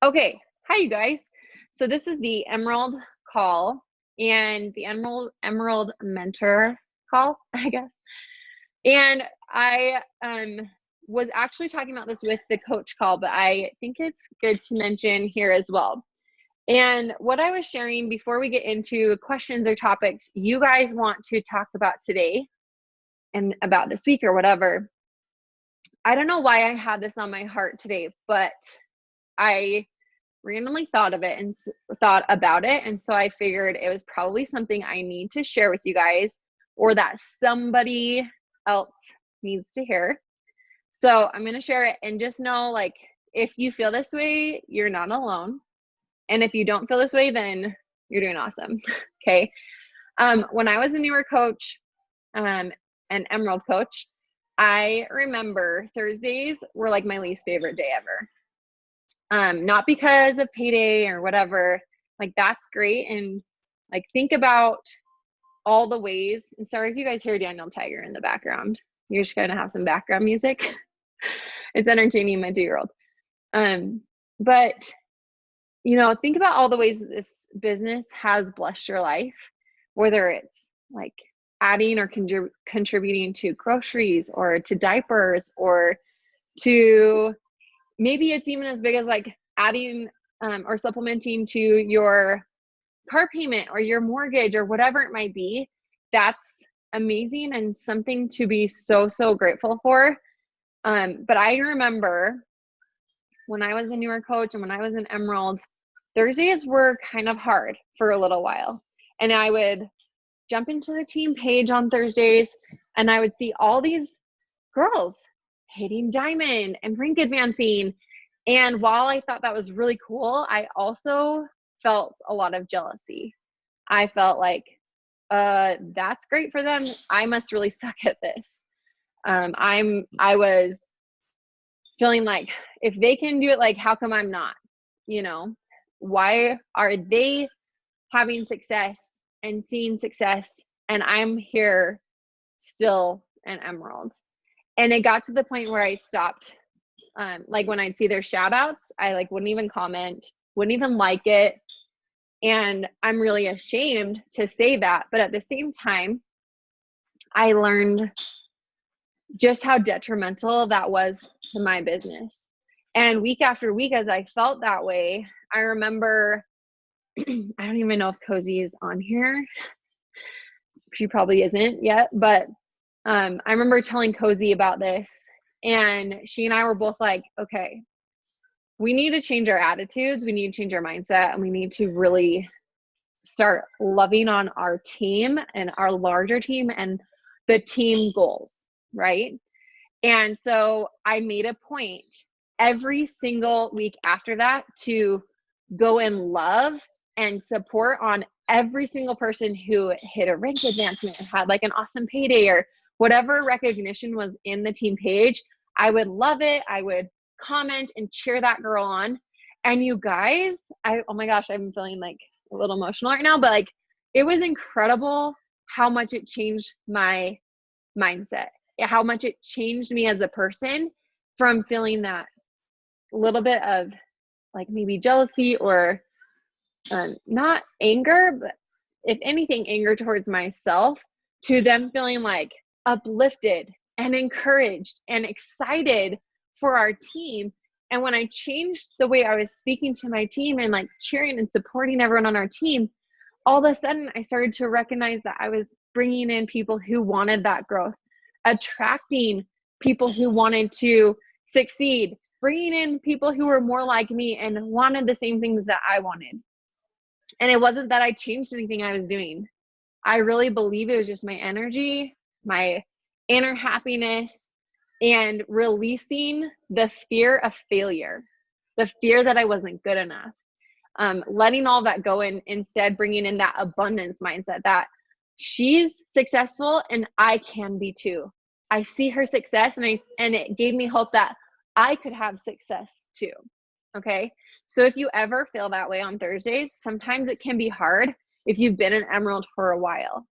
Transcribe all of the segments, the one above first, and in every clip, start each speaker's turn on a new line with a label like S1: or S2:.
S1: Okay, hi you guys. So this is the Emerald call and the Emerald mentor call, I guess. And I was actually talking about this with the coach call, but I think it's good to mention here as well. And what I was sharing before we get into questions or topics you guys want to talk about today and about this week or whatever. I don't know why I had this on my heart today, but I randomly thought of it and thought about it. And so I figured it was probably something I need to share with you guys or that somebody else needs to hear. So I'm going to share it and just know like if you feel this way, you're not alone. And if you don't feel this way, then you're doing awesome. Okay. When I was a newer coach, an Emerald coach, I remember Thursdays were like my least favorite day ever. Not because of payday or whatever, like that's great. And like think about all the ways, and sorry if you guys hear Daniel Tiger in the background. You're just gonna have some background music. It's entertaining my 2-year-old. But think about all the ways that this business has blessed your life, whether it's like adding or contributing to groceries or to diapers or to maybe it's even as big as like adding or supplementing to your car payment or your mortgage or whatever it might be. That's amazing and something to be so, so grateful for. But I remember when I was a newer coach and when I was an Emerald, Thursdays were kind of hard for a little while. And I would jump into the team page on Thursdays and I would see all these girls hitting diamond and rink advancing. And while I thought that was really cool, I also felt a lot of jealousy. I felt like, that's great for them. I must really suck at this. I was feeling like if they can do it, like, how come I'm not? You know, why are they having success and seeing success and I'm here still an Emerald? And it got to the point where I stopped. Like when I'd see their shout outs, I like wouldn't even comment, wouldn't even like it. And I'm really ashamed to say that. But at the same time, I learned just how detrimental that was to my business. And week after week, as I felt that way, I remember, I don't even know if Cozy is on here. She probably isn't yet, but I remember telling Cozy about this. And she and I were both like, okay, we need to change our attitudes. We need to change our mindset. And we need to really start loving on our team and our larger team and the team goals, right? And so I made a point every single week after that to go and love and support on every single person who hit a rank advancement and had like an awesome payday or whatever recognition was in the team page. I would love it. I would comment and cheer that girl on. And you guys, oh my gosh, I'm feeling like a little emotional right now, but like it was incredible how much it changed my mindset, how much it changed me as a person from feeling that little bit of like maybe jealousy or not anger, but if anything, anger towards myself, to them feeling like uplifted and encouraged and excited for our team. And when I changed the way I was speaking to my team and like cheering and supporting everyone on our team, all of a sudden I started to recognize that I was bringing in people who wanted that growth, attracting people who wanted to succeed, bringing in people who were more like me and wanted the same things that I wanted. And it wasn't that I changed anything I was doing. I really believe it was just my energy, my inner happiness, and releasing the fear of failure, the fear that I wasn't good enough. Letting all that go and instead bringing in that abundance mindset that she's successful and I can be too. I see her success and it gave me hope that I could have success too. Okay. So if you ever feel that way on Thursdays, sometimes it can be hard if you've been an Emerald for a while.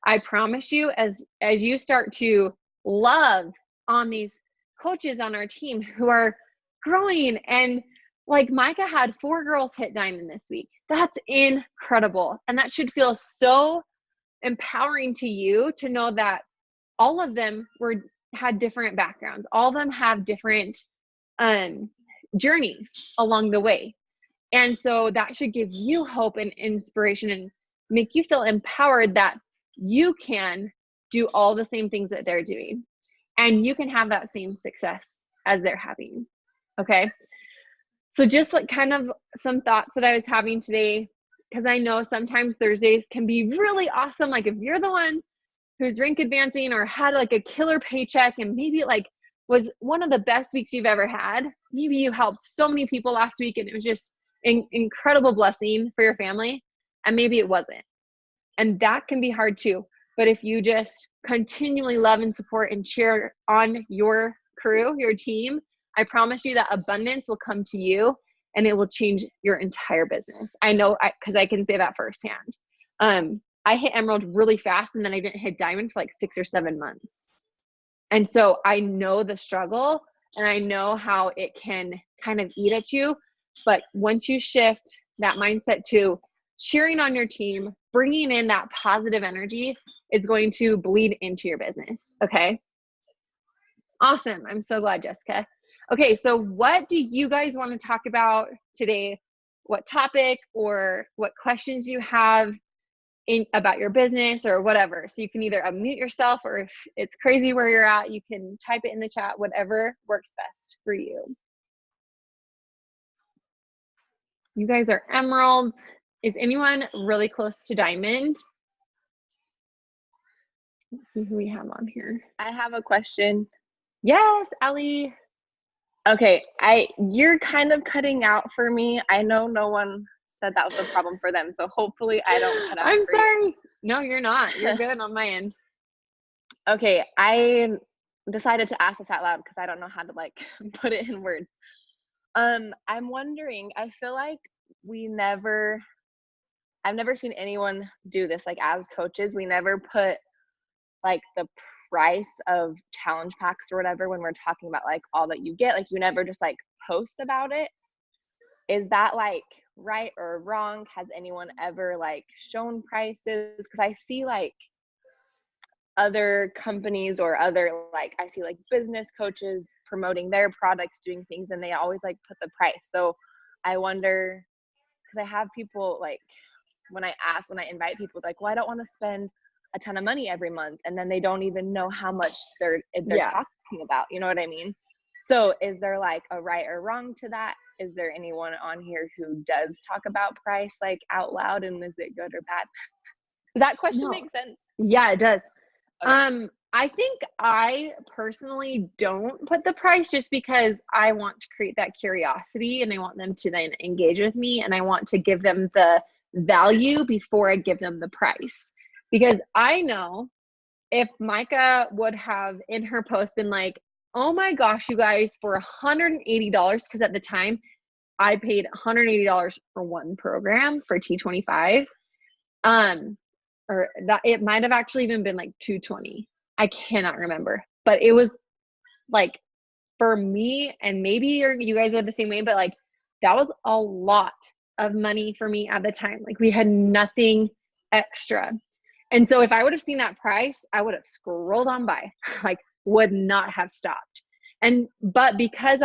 S1: I promise you, as you start to love on these coaches on our team who are growing and Like Micah had 4 girls hit diamond this week. That's incredible. And that should feel so empowering to you to know that all of them had different backgrounds. All of them have different journeys along the way. And so that should give you hope and inspiration and make you feel empowered that you can do all the same things that they're doing. And you can have that same success as they're having. Okay. So just like kind of some thoughts that I was having today, because I know sometimes Thursdays can be really awesome. Like if you're the one who's rank advancing or had like a killer paycheck and maybe it like was one of the best weeks you've ever had, maybe you helped so many people last week and it was just an incredible blessing for your family, and maybe it wasn't. And that can be hard too. But if you just continually love and support and cheer on your crew, your team, I promise you that abundance will come to you and it will change your entire business. I know, because I can say that firsthand. I hit emerald really fast and then I didn't hit diamond for like 6 or 7 months. And so I know the struggle and I know how it can kind of eat at you. But once you shift that mindset to cheering on your team, bringing in that positive energy, it's going to bleed into your business. Okay. Awesome. I'm so glad, Jessica. Okay. So what do you guys want to talk about today? What topic or what questions you have about your business or whatever? So you can either unmute yourself, or if it's crazy where you're at, you can type it in the chat, whatever works best for you. You guys are emeralds. Is anyone really close to diamond? Let's see who we have on here.
S2: I have a question.
S1: Yes, Allie.
S2: Okay, you're kind of cutting out for me. I know no one said that was a problem for them, so hopefully I don't cut out.
S1: I'm sorry. No, you're not. You're good on my end.
S2: Okay, I decided to ask this out loud because I don't know how to like put it in words. I'm wondering, I feel like I've never seen anyone do this. Like as coaches, we never put like the price of challenge packs or whatever when we're talking about like all that you get. Like you never just like post about it. Is that like right or wrong? Has anyone ever like shown prices? Because I see like other companies or other like I see like business coaches promoting their products, doing things, and they always like put the price. So I wonder, because I have people like when I invite people like, well, I don't want to spend a ton of money every month, and then they don't even know how much they're talking about, you know what I mean? So is there like a right or wrong to that? Is there anyone on here who does talk about price like out loud, and is it good or bad? Does that question make sense?
S1: Yeah, it does.
S2: Okay.
S1: I think I personally don't put the price just because I want to create that curiosity and I want them to then engage with me, and I want to give them the value before I give them the price. Because I know if Micah would have in her post been like, oh my gosh, you guys, for $180, because at the time I paid $180 for one program for T25, or that it might have actually even been like $220. I cannot remember, but it was like for me, and maybe you guys are the same way, but like that was a lot of money for me at the time. Like we had nothing extra. And so if I would have seen that price, I would have scrolled on by, like would not have stopped. But because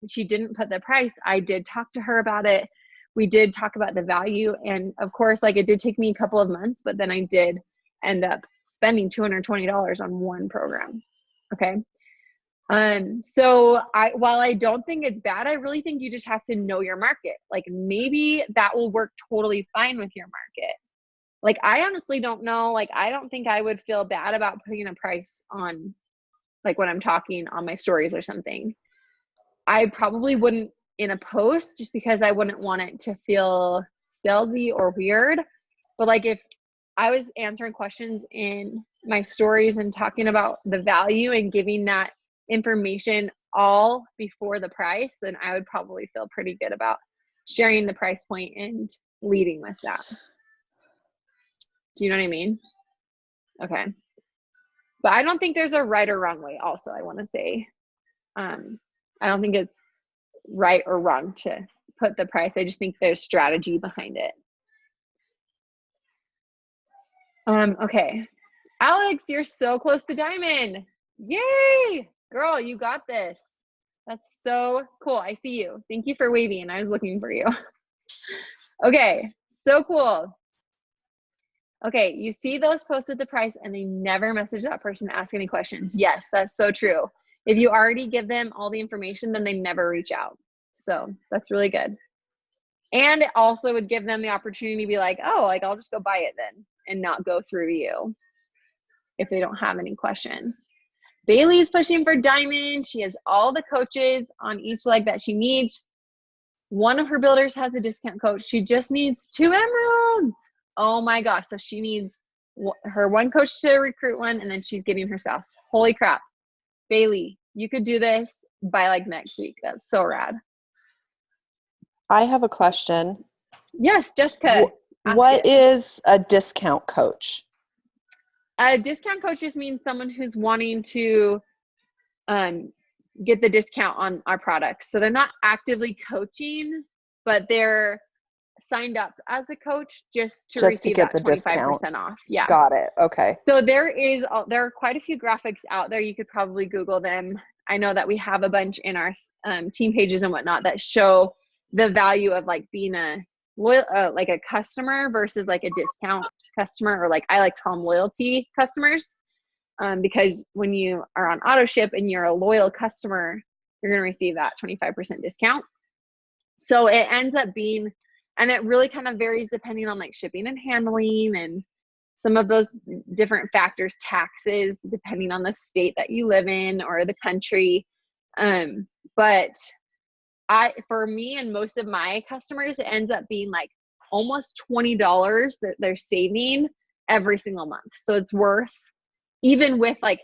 S1: she didn't put the price, I did talk to her about it. We did talk about the value. And of course, like it did take me a couple of months, but then I did end up spending $220 on one program. Okay. So while I don't think it's bad, I really think you just have to know your market. Like maybe that will work totally fine with your market. Like I honestly don't know. Like I don't think I would feel bad about putting a price on, like when I'm talking on my stories or something. I probably wouldn't in a post just because I wouldn't want it to feel salesy or weird. But like if I was answering questions in my stories and talking about the value and giving that information all before the price, then I would probably feel pretty good about sharing the price point and leading with that. Do you know what I mean? Okay. But I don't think there's a right or wrong way also, I want to say. I don't think it's right or wrong to put the price. I just think there's strategy behind it. Okay. Alex, you're so close to diamond. Yay! Girl, you got this. That's so cool. I see you. Thank you for waving. I was looking for you. Okay, so cool. Okay, you see those posts with the price and they never message that person to ask any questions. Yes, that's so true. If you already give them all the information, then they never reach out. So that's really good. And it also would give them the opportunity to be like, oh, like I'll just go buy it then and not go through you if they don't have any questions. Bailey is pushing for diamond. She has all the coaches on each leg that she needs. One of her builders has a discount coach. She just needs 2 emeralds. Oh my gosh. So she needs her one coach to recruit one, and then she's getting her spouse. Holy crap. Bailey, you could do this by like next week. That's so rad.
S3: I have a question.
S1: Yes, Jessica.
S3: What is a discount coach?
S1: A discount coach just means someone who's wanting to get the discount on our products. So they're not actively coaching, but they're signed up as a coach just to receive
S3: get
S1: that
S3: the
S1: 25%
S3: discount
S1: off. Yeah.
S3: Got it. Okay.
S1: So there are quite a few graphics out there. You could probably Google them. I know that we have a bunch in our team pages and whatnot that show the value of like being a loyal, like a customer versus like a discount customer, or like I like to call them loyalty customers. Because when you are on auto ship and you're a loyal customer, you're going to receive that 25% discount. So it ends up being, and it really kind of varies depending on like shipping and handling and some of those different factors, taxes, depending on the state that you live in or the country. But for me and most of my customers, it ends up being like almost $20 that they're saving every single month. So it's worth, even with like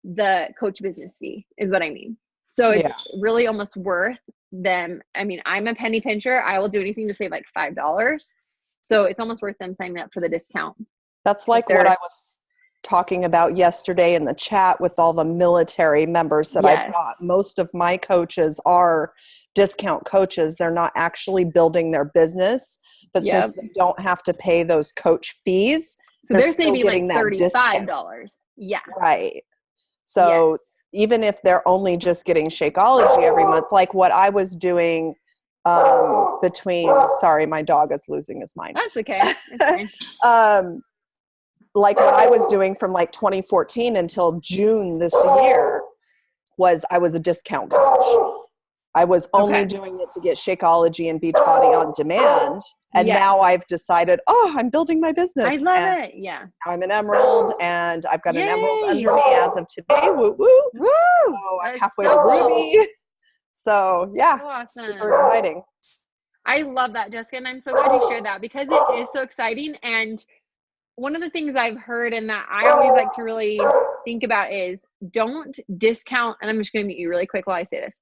S1: the coach business fee is what I mean. So it's really almost worth them. I mean, I'm a penny pincher. I will do anything to save like $5. So it's almost worth them signing up for the discount.
S3: That's like what I was talking about yesterday in the chat with all the military members that I've got. Most of my coaches are discount coaches. They're not actually building their business, but since they don't have to pay those coach fees,
S1: so they're saving like $35. Yeah.
S3: Right. So even if they're only just getting Shakeology every month, like what I was doing sorry, my dog is losing his mind.
S1: That's okay. It's fine.
S3: Like what I was doing from like 2014 until June this year was I was a discount coach. I was only doing it to get Shakeology and Beachbody on demand. And now I've decided, I'm building my business.
S1: I love it. Yeah.
S3: I'm an emerald and I've got an emerald under me as of today. Woo woo. Woo. So I'm halfway to Ruby. So yeah,
S1: so awesome.
S3: Super exciting.
S1: I love that, Jessica. And I'm so glad you shared that because it is so exciting. And one of the things I've heard and that I always like to really think about is don't discount, and I'm just going to mute you really quick while I say this.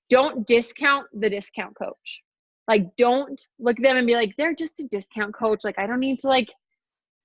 S1: Don't discount the discount coach. Like, don't look at them and be like, they're just a discount coach. Like, I don't need to like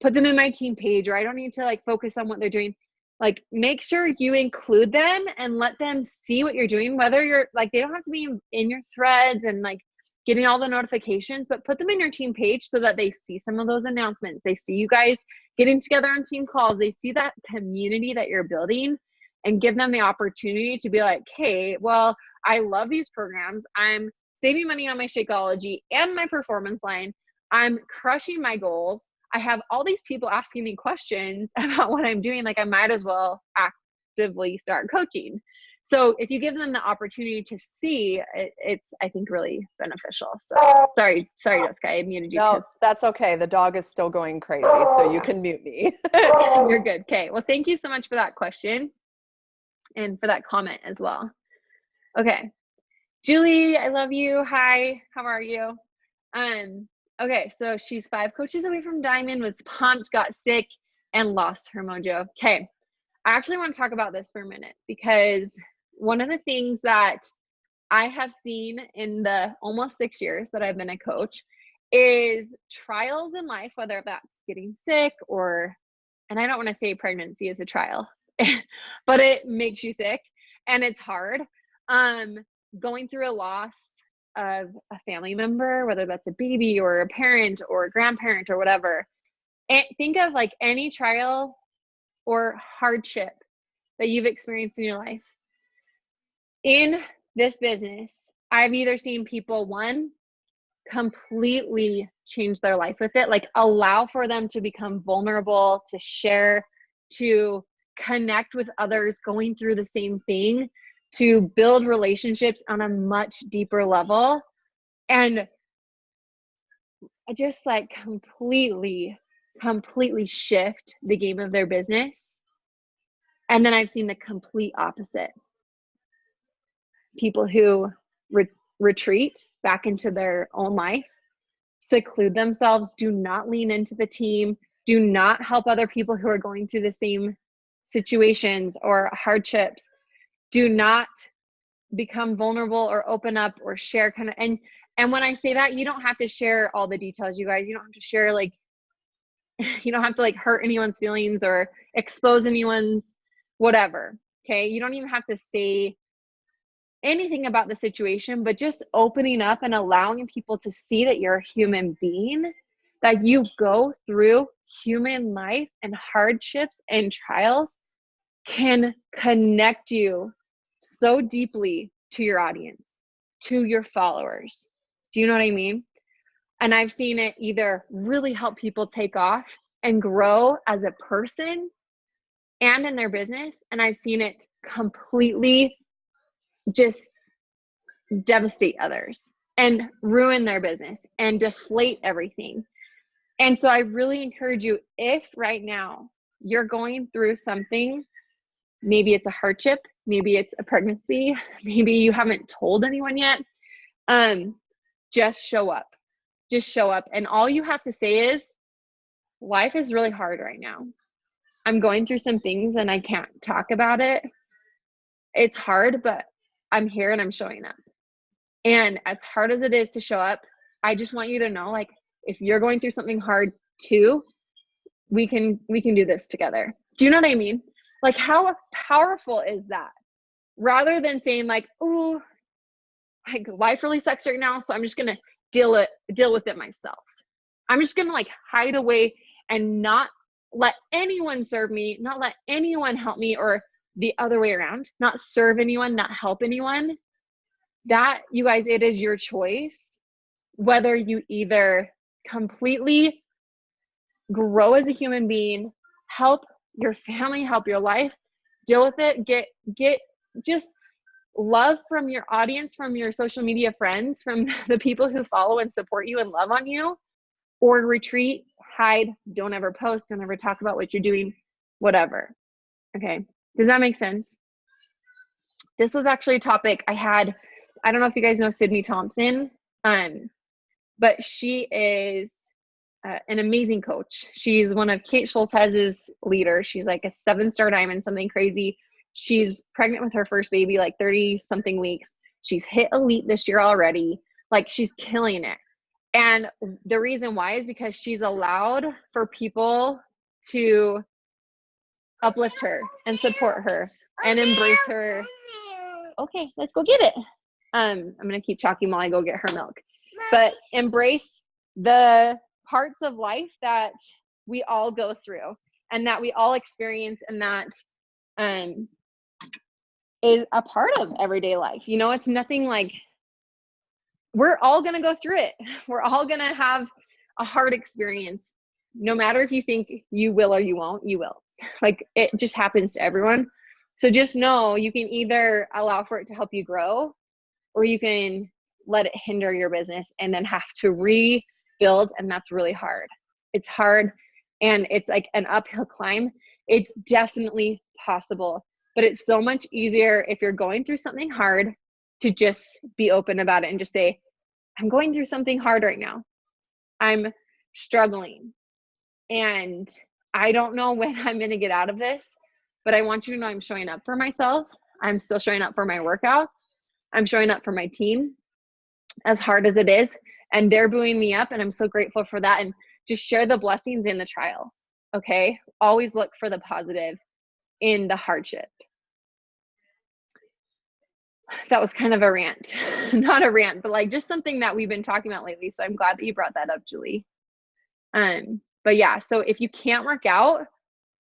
S1: put them in my team page, or I don't need to like focus on what they're doing. Like, make sure you include them and let them see what you're doing, whether you're like, they don't have to be in your threads and like getting all the notifications, but put them in your team page so that they see some of those announcements. They see you guys getting together on team calls. They see that community that you're building, and give them the opportunity to be like, hey, well, I love these programs. I'm saving money on my Shakeology and my performance line. I'm crushing my goals. I have all these people asking me questions about what I'm doing. Like, I might as well actively start coaching. So if you give them the opportunity to see, it's, I think, really beneficial. So sorry, Jessica, I muted you.
S3: No, that's okay. The dog is still going crazy, so you can mute me.
S1: You're good. Okay. Well, thank you so much for that question and for that comment as well. Okay. Julie, I love you. Hi, how are you? Okay, so she's 5 coaches away from diamond, was pumped, got sick, and lost her mojo. Okay. I actually want to talk about this for a minute because one of the things that I have seen in the almost 6 years that I've been a coach is trials in life, whether that's getting sick or, and I don't want to say pregnancy is a trial, but it makes you sick and it's hard. going through a loss of a family member, whether that's a baby or a parent or a grandparent or whatever, and think of like any trial or hardship that you've experienced in your life. In this business, I've either seen people, one, completely change their life with it, like allow for them to become vulnerable, to share, to connect with others going through the same thing, to build relationships on a much deeper level, and just like completely shift the game of their business. And then I've seen the complete opposite. People who retreat back into their own life, seclude themselves, do not lean into the team, do not help other people who are going through the same situations or hardships, do not become vulnerable or open up or share kind of, and when I say that, you don't have to share all the details, you guys. You don't have to share like, you don't have to like hurt anyone's feelings or expose anyone's whatever. Okay. You don't even have to say anything about the situation, but just opening up and allowing people to see that you're a human being, that you go through human life and hardships and trials can connect you so deeply to your audience, to your followers. Do you know what I mean? And I've seen it either really help people take off and grow as a person and in their business. And I've seen it completely just devastate others and ruin their business and deflate everything. And so I really encourage you, if right now you're going through something, maybe it's a hardship, maybe it's a pregnancy, maybe you haven't told anyone yet, just show up. Just show up. And all you have to say is, life is really hard right now. I'm going through some things and I can't talk about it. It's hard, but I'm here and I'm showing up. And as hard as it is to show up, I just want you to know, like, if you're going through something hard too, we can do this together. Do you know what I mean? Like, how powerful is that? Rather than saying like, oh, like life really sucks right now, so I'm just gonna deal with it myself. I'm just gonna like hide away and not let anyone serve me, not let anyone help me, or the other way around, not serve anyone, not help anyone. That, you guys, it is your choice whether you either completely grow as a human being, help your family, help your life, deal with it, get just love from your audience, from your social media friends, from the people who follow and support you and love on you, or retreat, hide, don't ever post, don't ever talk about what you're doing, whatever. Okay. Does that make sense? This was actually a topic I had. I don't know if you guys know Sydney Thompson, but she is an amazing coach. She's one of Kate Schultz's leaders. She's like a 7-star diamond, something crazy. She's pregnant with her first baby, like 30 something weeks. She's hit elite this year already. Like, she's killing it. And the reason why is because she's allowed for people to uplift her and support her and embrace her. Okay, let's go get it. I'm going to keep talking while I go get her milk. But embrace the parts of life that we all go through and that we all experience, and that is a part of everyday life. You know, it's nothing like, we're all going to go through it. We're all going to have a hard experience. No matter if you think you will or you won't, you will. Like, it just happens to everyone. So just know you can either allow for it to help you grow, or you can let it hinder your business and then have to rebuild. And that's really hard. It's hard, and it's like an uphill climb. It's definitely possible, but it's so much easier if you're going through something hard to just be open about it and just say, I'm going through something hard right now. I'm struggling and I don't know when I'm going to get out of this, but I want you to know I'm showing up for myself. I'm still showing up for my workouts. I'm showing up for my team, as hard as it is, and they're buoying me up, and I'm so grateful for that. And just share the blessings in the trial. Okay. Always look for the positive in the hardship. that was kind of a rant, not a rant, but like just something that we've been talking about lately. So I'm glad that you brought that up, Julie. But yeah, so if you can't work out,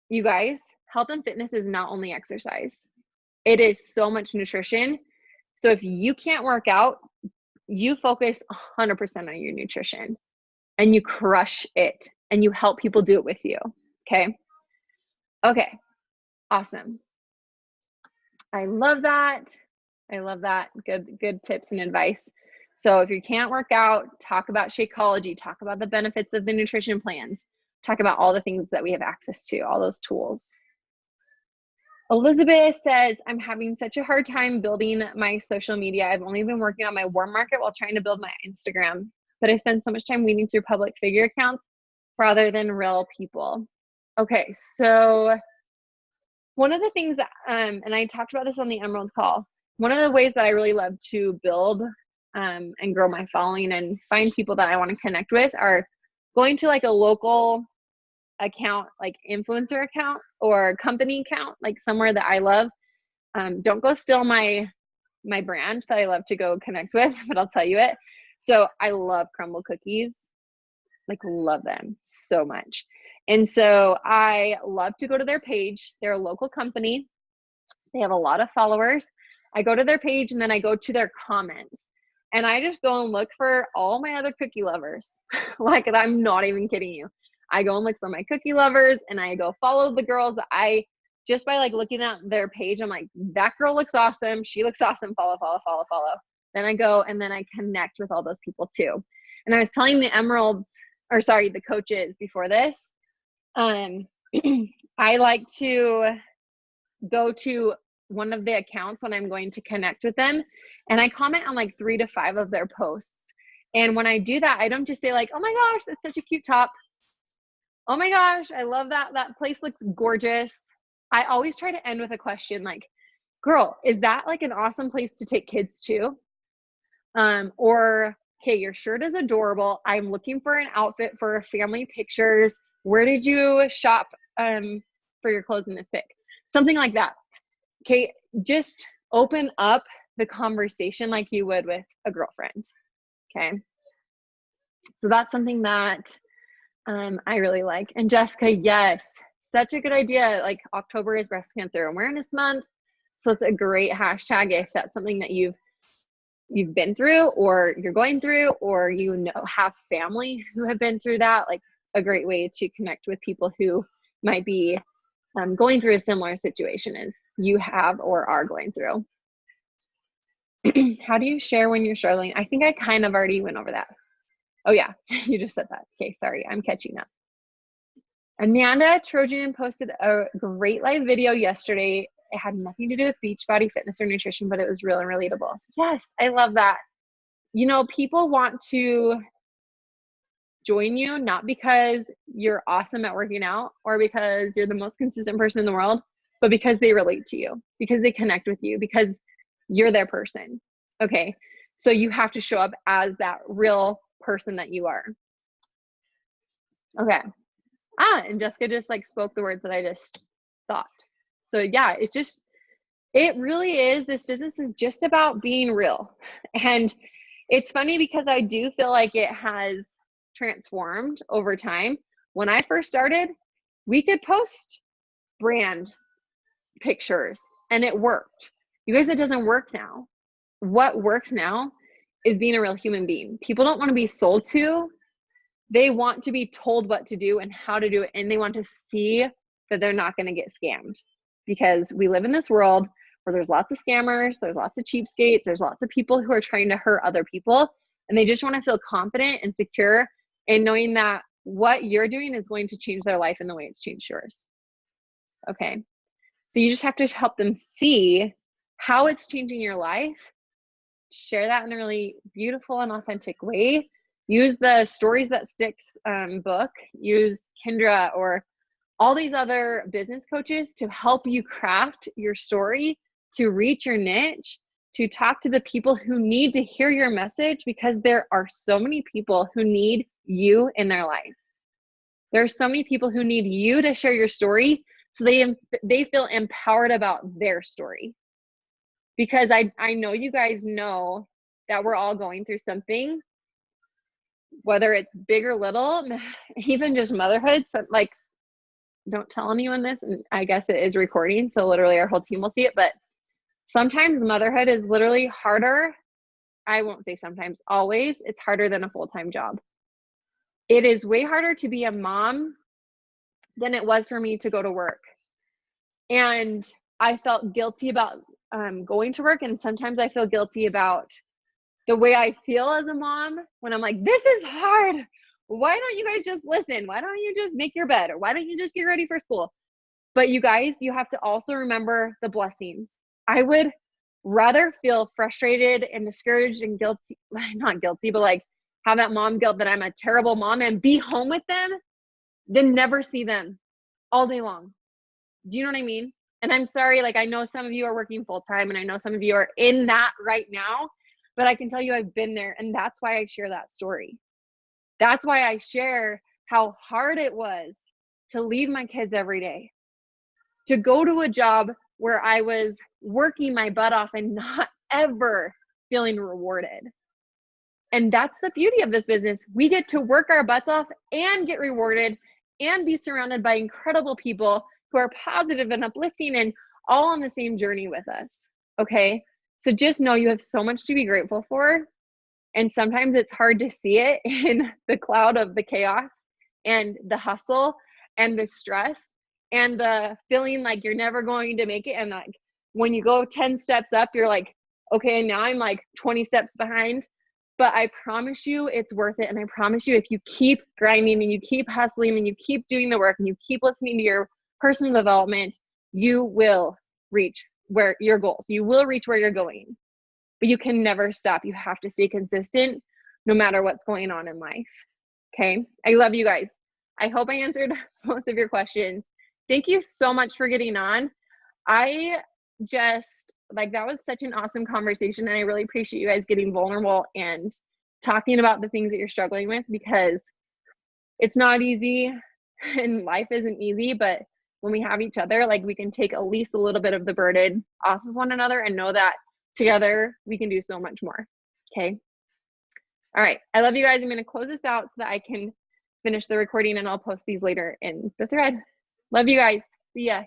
S1: you guys, health and fitness is not only exercise. It is so much nutrition. So if you can't work out, you focus 100% on your nutrition and you crush it and you help people do it with you. Okay. Okay. Awesome. I love that. I love that. Good tips and advice. So if you can't work out, talk about Shakeology, talk about the benefits of the nutrition plans, talk about all the things that we have access to, all those tools. Elizabeth says, I'm having such a hard time building my social media. I've only been working on my warm market while trying to build my Instagram, but I spend so much time weeding through public figure accounts rather than real people. Okay, so one of the things that, and I talked about this on the Emerald call, one of the ways that I really love to build and grow my following and find people that I want to connect with are going to like a local account, like influencer account or company account, like somewhere that I love. Don't go steal my brand that I love to go connect with, but I'll tell you it. So I love Crumbl cookies, like love them so much. And so I love to go to their page. They're a local company. They have a lot of followers. I go to their page and then I go to their comments and I just go and look for all my other cookie lovers. Like, I'm not even kidding you. I go and look for my cookie lovers and I go follow the girls that I, just by like looking at their page, I'm like, that girl looks awesome. She looks awesome. Follow. Then I go and then I connect with all those people too. And I was telling the coaches before this, I like to go to one of the accounts when I'm going to connect with them and I comment on like 3 to 5 of their posts. And when I do that, I don't just say like, oh my gosh, that's such a cute top. Oh my gosh, I love that. That place looks gorgeous. I always try to end with a question like, girl, is that like an awesome place to take kids to? Or, okay, your shirt is adorable. I'm looking for an outfit for family pictures. Where did you shop for your clothes in this pic? Something like that. Okay, just open up the conversation like you would with a girlfriend. Okay, so that's something that I really like. And Jessica, yes, such a good idea. Like October is Breast Cancer Awareness Month, so it's a great hashtag if that's something that you've been through or you're going through, or you know have family who have been through that. Like a great way to connect with people who might be going through a similar situation as you have or are going through. How do you share when you're struggling? I think I kind of already went over that. Oh yeah, you just said that. Okay, sorry, I'm catching up. Amanda Trojan posted a great live video yesterday. It had nothing to do with Beachbody fitness or nutrition, but it was real and relatable. So yes, I love that. You know, people want to join you not because you're awesome at working out or because you're the most consistent person in the world, but because they relate to you, because they connect with you, because you're their person. Okay, so you have to show up as that real person that you are. Okay. And Jessica just like spoke the words that I just thought. So yeah, it really is, this business is just about being real. And it's funny because I do feel like it has transformed over time. When I first started, we could post brand pictures and it worked. You guys, it doesn't work now. What works now is being a real human being. People don't want to be sold to. They want to be told what to do and how to do it. And they want to see that they're not going to get scammed, because we live in this world where there's lots of scammers, there's lots of cheapskates, there's lots of people who are trying to hurt other people. And they just want to feel confident and secure in knowing that what you're doing is going to change their life in the way it's changed yours. Okay. So you just have to help them see how it's changing your life. Share that in a really beautiful and authentic way. Use the Stories That Sticks book. Use Kendra or all these other business coaches to help you craft your story, to reach your niche, to talk to the people who need to hear your message, because there are so many people who need you in their life. There are so many people who need you to share your story so they feel empowered about their story. because I know you guys know that we're all going through something, whether it's big or little, even just motherhood. So like, don't tell anyone this, and I guess it is recording, so literally our whole team will see it, but sometimes motherhood is literally harder. I won't say sometimes, always, it's harder than a full-time job. It is way harder to be a mom than it was for me to go to work. And I felt guilty about going to work, and sometimes I feel guilty about the way I feel as a mom when I'm like, this is hard. Why don't you guys just listen? Why don't you just make your bed? Or why don't you just get ready for school? But you guys, you have to also remember the blessings. I would rather feel frustrated and discouraged and guilty, not guilty, but like have that mom guilt that I'm a terrible mom and be home with them than never see them all day long. Do you know what I mean? And I'm sorry, like I know some of you are working full time and I know some of you are in that right now, but I can tell you I've been there, and that's why I share that story. That's why I share how hard it was to leave my kids every day, to go to a job where I was working my butt off and not ever feeling rewarded. And that's the beauty of this business. We get to work our butts off and get rewarded and be surrounded by incredible people who are positive and uplifting and all on the same journey with us. Okay. So just know you have so much to be grateful for. And sometimes it's hard to see it in the cloud of the chaos and the hustle and the stress and the feeling like you're never going to make it. And like when you go 10 steps up, you're like, okay, now I'm like 20 steps behind. But I promise you it's worth it. And I promise you, if you keep grinding and you keep hustling and you keep doing the work and you keep listening to your personal development, you will reach where your goals, you will reach where you're going. But you can never stop. You have to stay consistent no matter what's going on in life. Okay. I love you guys. I hope I answered most of your questions. Thank you so much for getting on. I just like, that was such an awesome conversation. And I really appreciate you guys getting vulnerable and talking about the things that you're struggling with, because it's not easy and life isn't easy, but when we have each other, like we can take at least a little bit of the burden off of one another and know that together we can do so much more. Okay. All right. I love you guys. I'm going to close this out so that I can finish the recording, and I'll post these later in the thread. Love you guys. See ya.